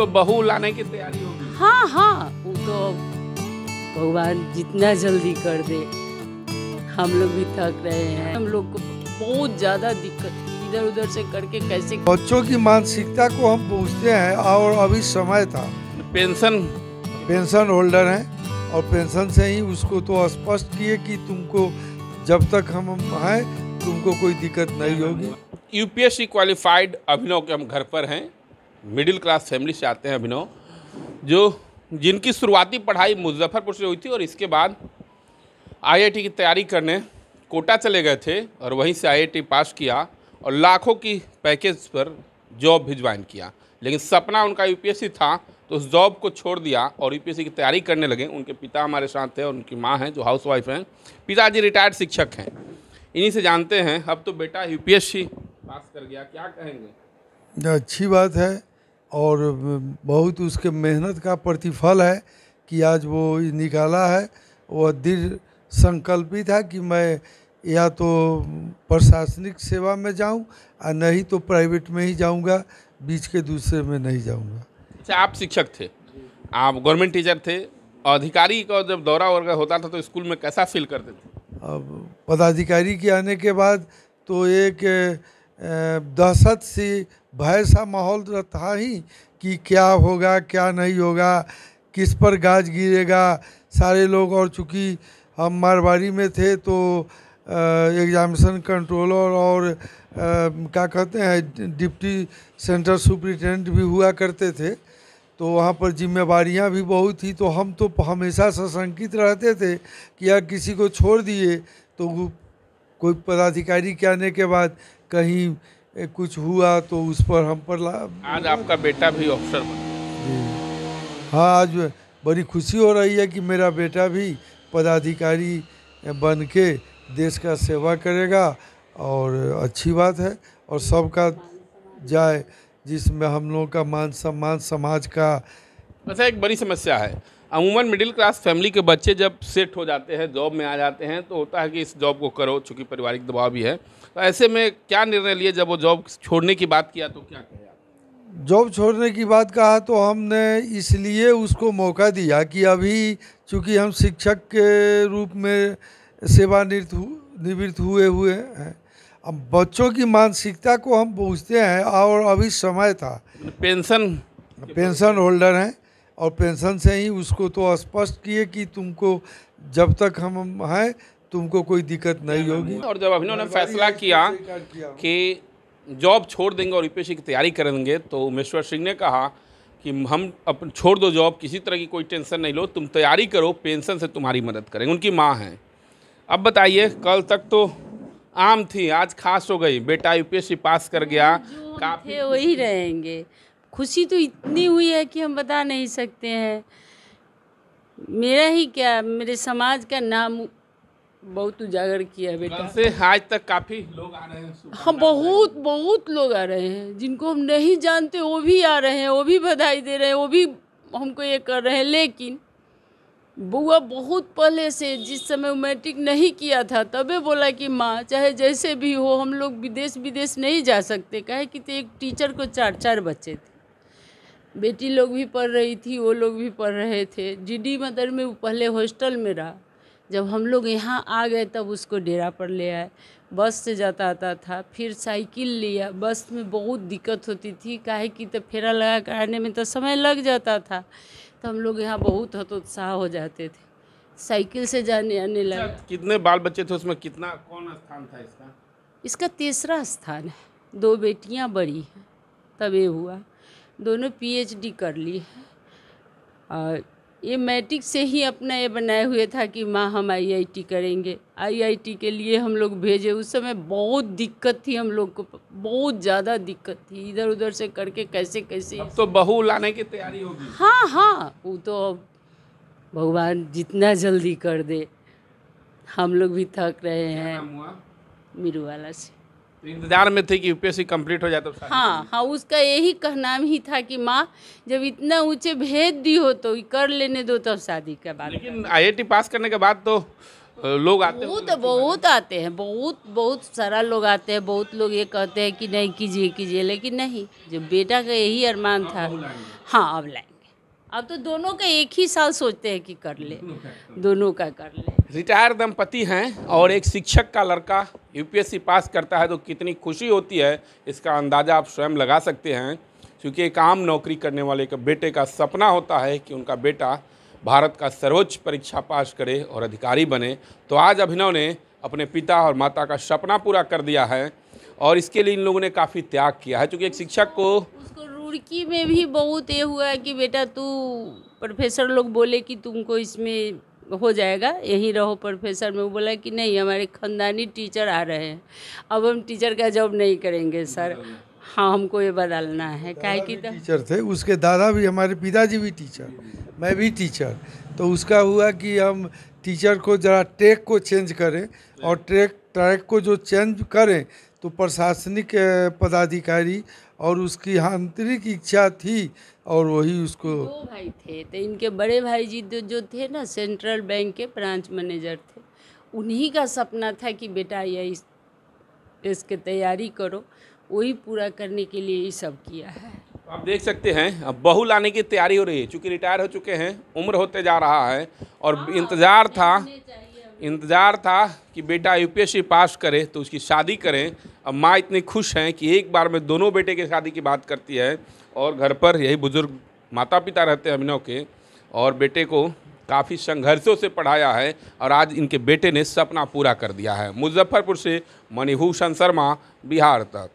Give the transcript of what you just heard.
तो बहू लाने की तैयारी होगी। हाँ हाँ, वो तो भगवान जितना जल्दी कर दे। हम लोग भी थक रहे हैं, हम लोग को बहुत ज़्यादा दिक्कत, इधर उधर से करके कैसे। बच्चों की मानसिकता को हम पूछते हैं और अभी समय था, पेंशन होल्डर हैं और पेंशन से ही उसको तो स्पष्ट किए कि तुमको जब तक हम हैं तुमको कोई दिक्कत नहीं होगी। यूपीएससी क्वालिफाइड अभिनव के हम घर पर हैं। मिडिल क्लास फैमिली से आते हैं अभिनव, जिनकी शुरुआती पढ़ाई मुजफ्फरपुर से हुई थी और इसके बाद आईआईटी की तैयारी करने कोटा चले गए थे और वहीं से आईआईटी पास किया और लाखों की पैकेज पर जॉब भी ज्वाइन किया। लेकिन सपना उनका यूपीएससी था तो उस जॉब को छोड़ दिया और यूपीएससी की तैयारी करने लगे। उनके पिता हमारे साथ थे और उनकी माँ हैं जो हाउसवाइफ हैं। पिताजी रिटायर्ड शिक्षक हैं। इन्हीं से जानते हैं, अब तो बेटा यूपीएससी पास कर गया, क्या कहेंगे? अच्छी बात है और बहुत उसके मेहनत का प्रतिफल है कि आज वो निकाला है। वह दृढ़ संकल्पित है कि मैं या तो प्रशासनिक सेवा में जाऊं और नहीं तो प्राइवेट में ही जाऊंगा, बीच के दूसरे में नहीं जाऊंगा। अच्छा, आप शिक्षक थे, आप गवर्नमेंट टीचर थे, अधिकारी का जब दौरा वगैरह होता था तो स्कूल में कैसा फील करते थे? अब पदाधिकारी के आने के बाद तो एक दहशत सी भय सा माहौल था ही कि क्या होगा क्या नहीं होगा, किस पर गाज गिरेगा सारे लोग। और चूँकि हम मारवाड़ी में थे तो एग्जामिनेशन कंट्रोलर और क्या कहते हैं डिप्टी सेंटर सुपरिटेंडेंट भी हुआ करते थे, तो वहाँ पर जिम्मेवारियाँ भी बहुत थी। तो हम तो हमेशा सशंकित रहते थे कि यार किसी को छोड़ दिए तो कोई पदाधिकारी के आने के बाद कहीं कुछ हुआ तो उस पर हम पर आज आपका बेटा भी अफसर बना। हाँ, आज बड़ी खुशी हो रही है कि मेरा बेटा भी पदाधिकारी बन के देश का सेवा करेगा और अच्छी बात है और सबका जाए जिसमें हम लोगों का मान सम्मान समाज का। अच्छा, एक बड़ी समस्या है, अमूमन मिडिल क्लास फैमिली के बच्चे जब सेट हो जाते हैं, जॉब में आ जाते हैं तो होता है कि इस जॉब को करो, चूँकि पारिवारिक दबाव भी है। तो ऐसे में क्या निर्णय लिए जब वो जॉब छोड़ने की बात किया तो क्या कहे? जॉब छोड़ने की बात कहा तो हमने इसलिए उसको मौका दिया कि अभी चूँकि हम शिक्षक के रूप में सेवानिवृत्त हुए हैं, अब बच्चों की मानसिकता को हम पूछते हैं और अभी समय था, पेंशन होल्डर हैं और पेंशन से ही उसको तो स्पष्ट किए कि तुमको जब तक हम हैं तुमको कोई दिक्कत नहीं होगी। और जब अभिनव ने फैसला किया कि जॉब छोड़ देंगे और यूपीएससी की तैयारी करेंगे तो उमेश्वर सिंह ने कहा कि हम अपन छोड़ दो जॉब, किसी तरह की कोई टेंशन नहीं लो, तुम तैयारी करो, पेंशन से तुम्हारी मदद करेंगे। उनकी माँ हैं। अब बताइए, कल तक तो आम थी, आज खास हो गई, बेटा यूपीएससी पास कर गया, काफी वही रहेंगे। खुशी तो इतनी हुई है कि हम बता नहीं सकते हैं। मेरा ही क्या, मेरे समाज का नाम बहुत उजागर किया बेटा। से आज तक काफ़ी लोग आ रहे हैं। हाँ, बहुत लोग आ रहे हैं, जिनको हम नहीं जानते वो भी आ रहे हैं, वो भी बधाई दे रहे हैं, वो भी हमको ये कर रहे हैं। लेकिन बुआ बहुत पहले से, जिस समय वो मैट्रिक नहीं किया था तबे बोला कि माँ चाहे जैसे भी हो हम लोग विदेश नहीं जा सकते। काहे कि तो एक टीचर को 4 बच्चे थे, बेटी लोग भी पढ़ रही थी, वो लोग भी पढ़ रहे थे। जीडी मदर में वो पहले हॉस्टल में रहा। जब हम लोग यहाँ आ गए तब उसको डेरा पर ले आए, बस से जाता आता था, फिर साइकिल लिया। बस में बहुत दिक्कत होती थी, काहे कि तो फेरा लगा कर आने में तो समय लग जाता था, तो हम लोग यहाँ बहुत हतोत्साह हो जाते थे, साइकिल से जाने आने लगा। कितने बाल बच्चे थे उसमें, कितना कौन स्थान था इसका? इसका 3रा स्थान है। 2 बेटियाँ बड़ी हैं, तब ये हुआ। दोनों पीएचडी कर ली है और ये मैट्रिक से ही अपना ये बनाए हुए था कि माँ हम आईआईटी करेंगे। आईआईटी के लिए हम लोग भेजे। उस समय बहुत दिक्कत थी, हम लोग को बहुत ज़्यादा दिक्कत थी, इधर उधर से करके कैसे अब तो बहू लाने की तैयारी होगी। हाँ हाँ, वो तो भगवान जितना जल्दी कर दे। हम लोग भी थक रहे हैं। मीरू वाला से तो इंतजार में थे कि यूपीएससी कंप्लीट हो जाए तो हाँ, उसका यही कहना ही था कि माँ जब इतना ऊंचे भेज दी हो तो कर लेने दो, तब शादी के बाद। लेकिन आईआईटी पास करने के बाद तो लोग आते हैं? बहुत आते हैं, बहुत सारा लोग आते हैं। बहुत लोग ये कहते हैं कि नहीं कीजिए कीजिए, लेकिन नहीं, जो बेटा का यही अरमान था। हाँ, अब लाएंगे। अब तो दोनों का एक ही साल सोचते हैं कि कर ले, दोनों का कर ले। रिटायर दंपति हैं और एक शिक्षक का लड़का यूपीएससी पास करता है तो कितनी खुशी होती है इसका अंदाज़ा आप स्वयं लगा सकते हैं, क्योंकि एक आम नौकरी करने वाले के बेटे का सपना होता है कि उनका बेटा भारत का सर्वोच्च परीक्षा पास करे और अधिकारी बने। तो आज अभिनव ने अपने पिता और माता का सपना पूरा कर दिया है और इसके लिए इन लोगों ने काफ़ी त्याग किया है, क्योंकि एक शिक्षक को उसको रुड़की में भी बहुत ये हुआ है कि बेटा तू, प्रोफेसर लोग बोले कि तुमको इसमें हो जाएगा, यहीं रहो प्रोफेसर में। वो बोला कि नहीं, हमारे खानदानी टीचर आ रहे हैं, अब हम टीचर का जॉब नहीं करेंगे सर। हाँ, हमको ये बदलना है। काहे कि टीचर थे, उसके दादा भी, हमारे पिताजी भी टीचर, मैं भी टीचर। तो उसका हुआ कि हम टीचर को ज़रा ट्रैक को चेंज करें, और ट्रैक को जो चेंज करें तो प्रशासनिक पदाधिकारी, और उसकी आंतरिक इच्छा थी और वही उसको। दो भाई थे, तो इनके बड़े भाई जी जो थे ना, सेंट्रल बैंक के ब्रांच मैनेजर थे। उन्हीं का सपना था कि बेटा ये इसके तैयारी करो, वही पूरा करने के लिए ये सब किया है। आप देख सकते हैं अब बहू लाने की तैयारी हो रही है, चूँकि रिटायर हो चुके हैं, उम्र होते जा रहा है और इंतज़ार था कि बेटा यूपीएससी पास करे तो उसकी शादी करें। अब माँ इतनी खुश हैं कि एक बार में दोनों बेटे की शादी की बात करती है और घर पर यही बुजुर्ग माता पिता रहते हैं अभिनव के, और बेटे को काफ़ी संघर्षों से पढ़ाया है और आज इनके बेटे ने सपना पूरा कर दिया है। मुजफ्फरपुर से मणिभूषण शर्मा, बिहार तक।